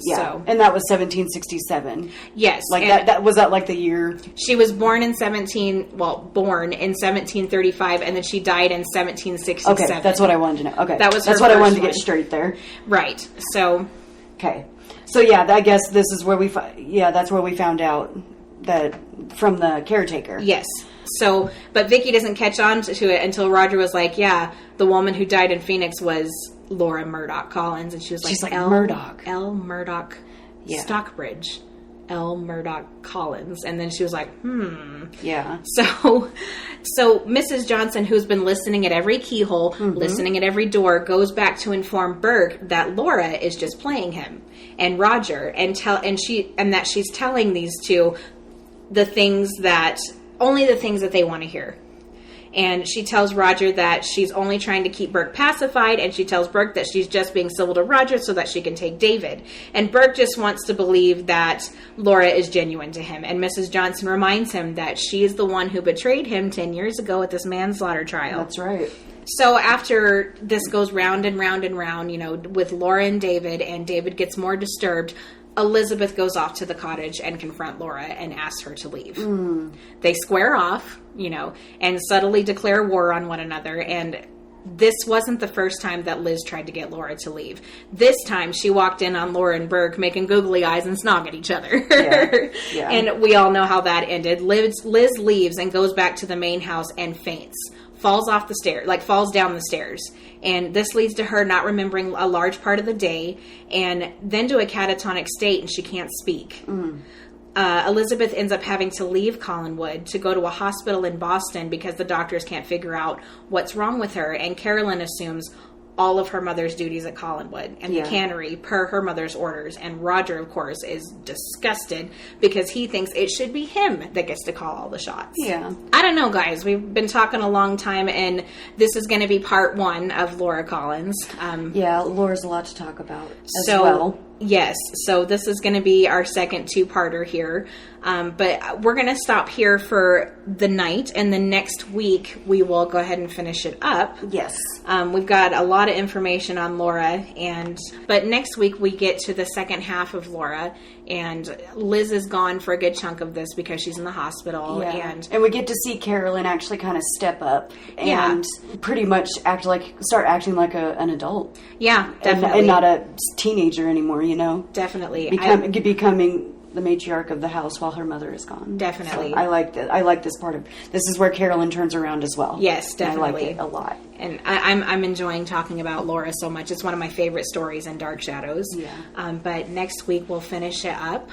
Yeah. So, and that was 1767. Yes. Like that was that like the year? She was born in 1735, and then she died in 1767. Okay, that's what I wanted to know. Okay. That's what I wanted to get straight there. Right. So. Okay. So yeah, I guess this is where that's where we found out that from the caretaker. Yes. So, but Vicky doesn't catch on to it until Roger was like, yeah, the woman who died in Phoenix was Laura Murdoch Collins. And she was like, she's like, Murdoch. L. Murdoch Stockbridge. L. Murdoch Collins. And then she was like, Yeah. So Mrs. Johnson, who's been listening at every keyhole, listening at every door, goes back to inform Burke that Laura is just playing him and Roger and that she's telling these two only the things that they want to hear. And she tells Roger that she's only trying to keep Burke pacified, and she tells Burke that she's just being civil to Roger so that she can take David. And Burke just wants to believe that Laura is genuine to him. And Mrs. Johnson reminds him that she is the one who betrayed him 10 years ago at this manslaughter trial. That's right. So after this goes round and round and round, with Laura and David gets more disturbed, Elizabeth goes off to the cottage and confront Laura and asks her to leave. They square off, and subtly declare war on one another. And this wasn't the first time that Liz tried to get Laura to leave. This time she walked in on Laura and Burke making googly eyes and snog at each other. Yeah. And we all know how that ended. Liz leaves and goes back to the main house and faints. Falls down the stairs. And this leads to her not remembering a large part of the day and then to a catatonic state, and she can't speak. Elizabeth ends up having to leave Collinwood to go to a hospital in Boston because the doctors can't figure out what's wrong with her. And Carolyn assumes, all of her mother's duties at Collinwood and the cannery per her mother's orders. And Roger, of course, is disgusted because he thinks it should be him that gets to call all the shots. Yeah. I don't know, guys. We've been talking a long time, and this is going to be part 1 of Laura Collins. Laura's a lot to talk about as well. Yes, so this is going to be our second 2-parter here. But we're going to stop here for the night, and the next week we will go ahead and finish it up. Yes. We've got a lot of information on Laura, but next week we get to the second half of Laura, and Liz is gone for a good chunk of this because she's in the hospital. Yeah. And we get to see Carolyn actually kind of step up and pretty much start acting like an adult. Yeah, definitely. And not a teenager anymore, you know? Definitely. Becoming the matriarch of the house while her mother is gone. Definitely. So I like that. I like this part of. This is where Carolyn turns around as well. Yes, definitely. And I like it a lot. And I'm enjoying talking about Laura so much. It's one of my favorite stories in Dark Shadows. Yeah. But next week we'll finish it up.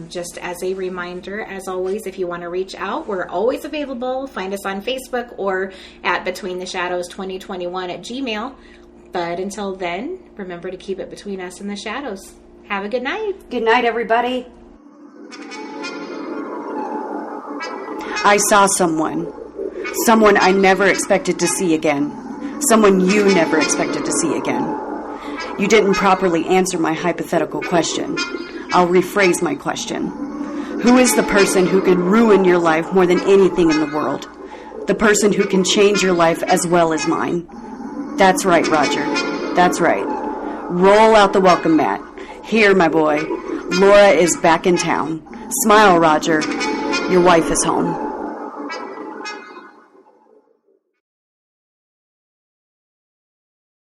Just as a reminder, as always, if you want to reach out, we're always available. Find us on Facebook or at betweentheshadows2021@gmail. But until then, remember to keep it between us and the shadows. Have a good night. Good night, everybody. I saw someone I never expected to see again, someone you never expected to see again. You didn't properly answer my hypothetical question. I'll rephrase my question. Who is the person who can ruin your life more than anything in the world? The person who can change your life as well as mine. That's right, Roger. That's right. Roll out the welcome mat. Here, my boy. Laura is back in town. Smile, Roger. Your wife is home.